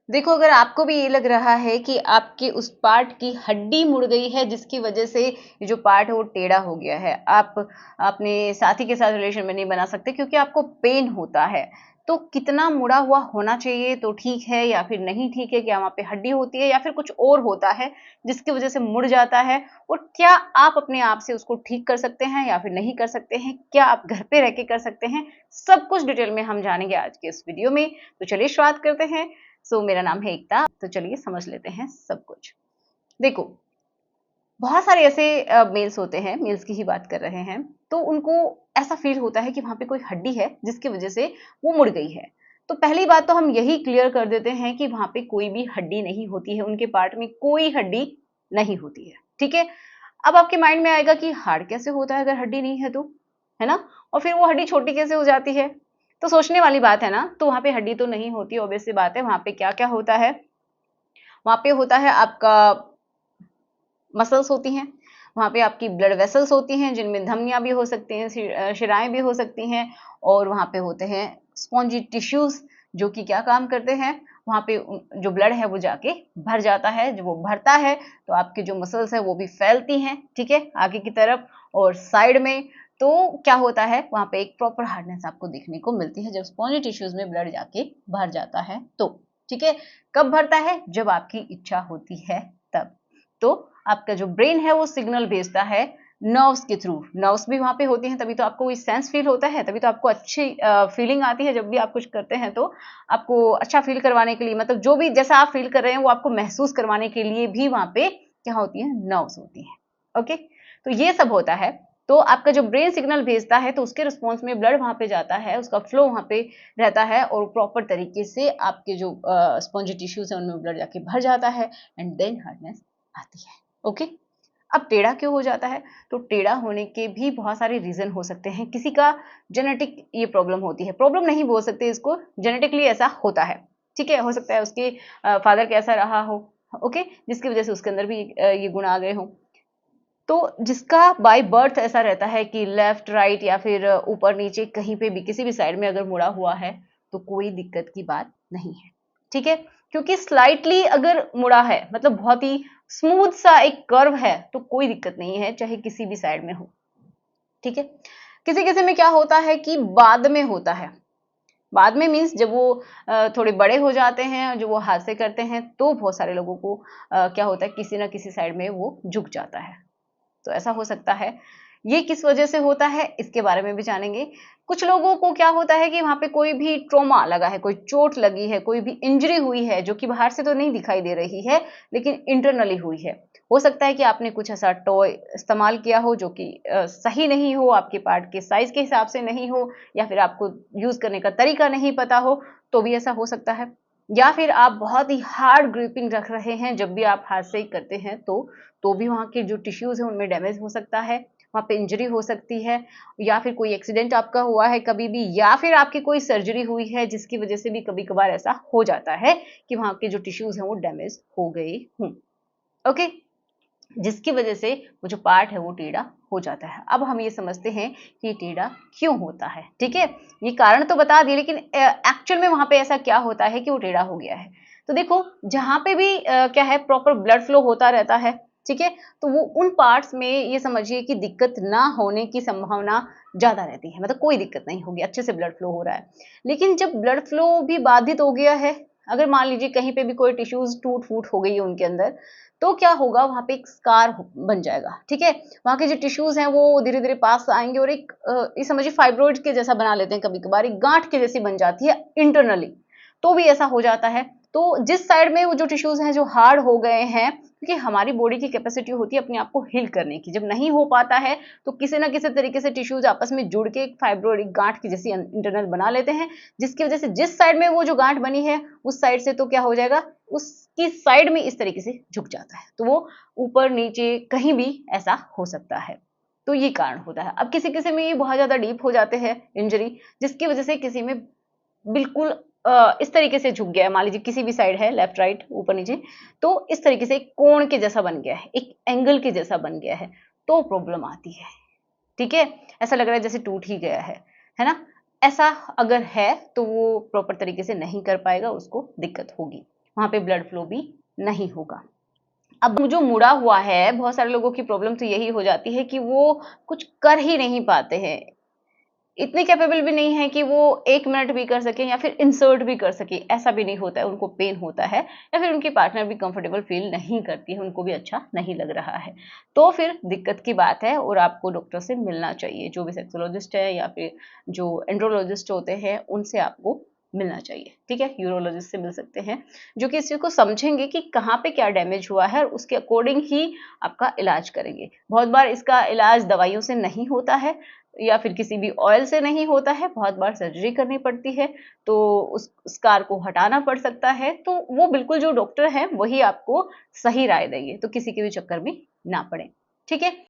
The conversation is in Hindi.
देखो, अगर आपको भी ये लग रहा है कि आपके उस पार्ट की हड्डी मुड़ गई है जिसकी वजह से ये जो पार्ट है वो टेढ़ा हो गया है, आप अपने साथी के साथ रिलेशन में नहीं बना सकते क्योंकि आपको पेन होता है, तो कितना मुड़ा हुआ होना चाहिए तो ठीक है या फिर नहीं ठीक है, क्या वहाँ पे हड्डी होती है या फिर कुछ और होता है जिसकी वजह से मुड़ जाता है, और क्या आप अपने आप से उसको ठीक कर सकते हैं या फिर नहीं कर सकते हैं, क्या आप घर पे रह के कर सकते हैं, सब कुछ डिटेल में हम जानेंगे आज के इस वीडियो में। तो चलिए शुरुआत करते हैं। मेरा नाम है एकता, तो चलिए समझ लेते हैं सब कुछ। देखो, बहुत सारे ऐसे मेल्स होते हैं, मेल्स की ही बात कर रहे हैं, तो उनको ऐसा फील होता है कि वहां पे कोई हड्डी है जिसकी वजह से वो मुड़ गई है। तो पहली बात तो हम यही क्लियर कर देते हैं कि वहां पे कोई भी हड्डी नहीं होती है, उनके पार्ट में कोई हड्डी नहीं होती है, ठीक है। अब आपके माइंड में आएगा कि हार्ड कैसे होता है अगर हड्डी नहीं है तो, है ना, और फिर वो हड्डी छोटी कैसे हो जाती है, तो सोचने वाली बात है ना। तो वहां पे हड्डी तो नहीं होती, ऑब्वियस सी बात है। वहां पे क्या क्या होता है, वहां पे होता है आपका मसल्स होती हैं, वहां पे आपकी ब्लड वेसल्स होती हैं जिनमें धमनियां भी हो सकती हैं, शिराएं भी हो सकती हैं, और वहां पे होते हैं स्पॉन्जी टिश्यूज जो कि क्या काम करते हैं, वहां पे जो ब्लड है वो जाके भर जाता है, जो वो भरता है तो आपके जो मसल्स है वो भी फैलती हैं, ठीक है, आगे की तरफ और साइड में। तो क्या होता है, वहां पे एक प्रॉपर हार्डनेस आपको देखने को मिलती है जब स्पॉन्जी टिश्यूज में ब्लड जाके भर जाता है तो, ठीक है। कब भरता है, जब आपकी इच्छा होती है तब। तो आपका जो ब्रेन है वो सिग्नल भेजता है नर्व्स के थ्रू, नर्व्स भी वहां पे होती हैं, तभी तो आपको कोई सेंस फील होता है, तभी तो आपको अच्छी फीलिंग आती है जब भी आप कुछ करते हैं तो आपको अच्छा फील करवाने के लिए, मतलब जो भी जैसा आप फील कर रहे हैं वो आपको महसूस करवाने के लिए भी वहां पे क्या होती है, नर्व्स होती है। ओके, तो ये सब होता है। तो आपका जो ब्रेन सिग्नल भेजता है तो उसके रिस्पॉन्स में ब्लड वहां पे जाता है, उसका फ्लो वहां पे रहता है और प्रॉपर तरीके से आपके जो स्पॉन्जी टिश्यूज है उनमें ब्लड जाके भर जाता है एंड देन हार्डनेस आती है। ओके, अब टेढ़ा क्यों हो जाता है, तो टेढ़ा होने के भी बहुत सारे रीजन हो सकते हैं। किसी का जेनेटिक ये प्रॉब्लम होती है, प्रॉब्लम नहीं बोल सकते इसको, जेनेटिकली ऐसा होता है, ठीक है। हो सकता है उसके फादर कैसा रहा हो, ओके, जिसकी वजह से उसके अंदर भी ये गुण आ गए हो। तो जिसका बाय बर्थ ऐसा रहता है कि लेफ्ट राइट या फिर ऊपर नीचे कहीं पे भी किसी भी साइड में अगर मुड़ा हुआ है तो कोई दिक्कत की बात नहीं है, ठीक है। क्योंकि स्लाइटली अगर मुड़ा है मतलब बहुत ही स्मूथ सा एक कर्व है तो कोई दिक्कत नहीं है, चाहे किसी भी साइड में हो, ठीक है। किसी किसी में क्या होता है कि बाद में होता है, बाद में मीन्स जब वो थोड़े बड़े हो जाते हैं, जो वो हाथ से करते हैं तो बहुत सारे लोगों को क्या होता है, किसी ना किसी साइड में वो झुक जाता है, तो ऐसा हो सकता है। ये किस वजह से होता है इसके बारे में भी जानेंगे। कुछ लोगों को क्या होता है कि वहां पे कोई भी ट्रॉमा लगा है, कोई चोट लगी है, कोई भी इंजरी हुई है जो कि बाहर से तो नहीं दिखाई दे रही है लेकिन इंटरनली हुई है। हो सकता है कि आपने कुछ ऐसा टॉय इस्तेमाल किया हो जो कि सही नहीं हो, आपके पार्ट के साइज के हिसाब से नहीं हो, या फिर आपको यूज करने का तरीका नहीं पता हो, तो भी ऐसा हो सकता है। या फिर आप बहुत ही हार्ड ग्रिपिंग रख रहे हैं जब भी आप हाथ से ही करते हैं तो भी वहाँ के जो टिश्यूज हैं उनमें डैमेज हो सकता है, वहाँ पे इंजरी हो सकती है, या फिर कोई एक्सीडेंट आपका हुआ है कभी भी, या फिर आपकी कोई सर्जरी हुई है जिसकी वजह से भी कभी कभार ऐसा हो जाता है कि वहाँ के जो टिश्यूज हैं वो डैमेज हो गए हों। ओके, जिसकी वजह से वो जो पार्ट है वो टेढ़ा हो जाता है। अब हम ये समझते हैं कि ये टेढ़ा क्यों होता है, ठीक है। ये कारण तो बता दिए लेकिन एक्चुअल में वहां पे ऐसा क्या होता है कि वो टेढ़ा हो गया है। तो देखो, जहां पे भी क्या है, प्रॉपर ब्लड फ्लो होता रहता है, ठीक है, तो वो उन पार्ट्स में ये समझिए कि दिक्कत ना होने की संभावना ज्यादा रहती है, मतलब कोई दिक्कत नहीं होगी, अच्छे से ब्लड फ्लो हो रहा है। लेकिन जब ब्लड फ्लो भी बाधित हो गया है, अगर मान लीजिए कहीं पे भी कोई टिश्यूज टूट फूट हो गई है उनके अंदर, तो क्या होगा, वहां पे एक स्कार बन जाएगा, ठीक है। वहां के जो टिश्यूज हैं वो धीरे धीरे पास आएंगे और एक ये समझिए फाइब्रोइड के जैसा बना लेते हैं, कभी कभार एक गांठ के जैसी बन जाती है इंटरनली, तो भी ऐसा हो जाता है। तो जिस साइड में वो जो टिश्यूज हैं जो हार्ड हो गए हैं, क्योंकि हमारी बॉडी की कैपेसिटी होती है अपने आप को हील करने की, जब नहीं हो पाता है तो किसी ना किसी तरीके से टिश्यूज आपस में जुड़ के एक फाइब्रोइड, एक गांठ की जैसी इंटरनल बना लेते हैं, जिसकी वजह से जिस साइड में वो जो गांठ बनी है उस साइड से तो क्या हो जाएगा, उसकी साइड में इस तरीके से झुक जाता है, तो वो ऊपर नीचे कहीं भी ऐसा हो सकता है। तो ये कारण होता है। अब किसी किसी में ये बहुत ज्यादा डीप हो जाते हैं इंजरी, जिसकी वजह से किसी में बिल्कुल इस तरीके से झुक गया है, मान लीजिए किसी भी साइड है, लेफ्ट राइट ऊपर नीचे, तो इस तरीके से एक कोण के जैसा बन गया है, एक एंगल के जैसा बन गया है, तो प्रॉब्लम आती है, ठीक है। ऐसा लग रहा है जैसे टूट ही गया है ना। ऐसा अगर है तो वो प्रॉपर तरीके से नहीं कर पाएगा, उसको दिक्कत होगी। वहां पे ब्लड फ्लो भी नहीं होगा। अब जो मुड़ा हुआ है, बहुत सारे लोगों की प्रॉब्लम तो यही हो जाती है कि वो कुछ कर ही नहीं पाते हैं, इतने कैपेबल भी नहीं है कि वो 1 मिनट भी कर सकें या फिर इंसर्ट भी कर सके, ऐसा भी नहीं होता है, उनको पेन होता है या फिर उनकी पार्टनर भी कंफर्टेबल फील नहीं करती है, उनको भी अच्छा नहीं लग रहा है, तो फिर दिक्कत की बात है और आपको डॉक्टर से मिलना चाहिए, जो भी सेक्सोलॉजिस्ट है या फिर जो एंड्रोलॉजिस्ट होते हैं उनसे आपको मिलना चाहिए, ठीक है। यूरोलॉजिस्ट से मिल सकते हैं, जो कि इस चीज को समझेंगे कि कहाँ पे क्या डैमेज हुआ है और उसके अकॉर्डिंग ही आपका इलाज करेंगे। बहुत बार इसका इलाज दवाइयों से नहीं होता है या फिर किसी भी ऑयल से नहीं होता है, बहुत बार सर्जरी करनी पड़ती है, तो उस स्कार को हटाना पड़ सकता है, तो वो बिल्कुल जो डॉक्टर हैं वही आपको सही राय देंगे, तो किसी के भी चक्कर में ना पड़े, ठीक है।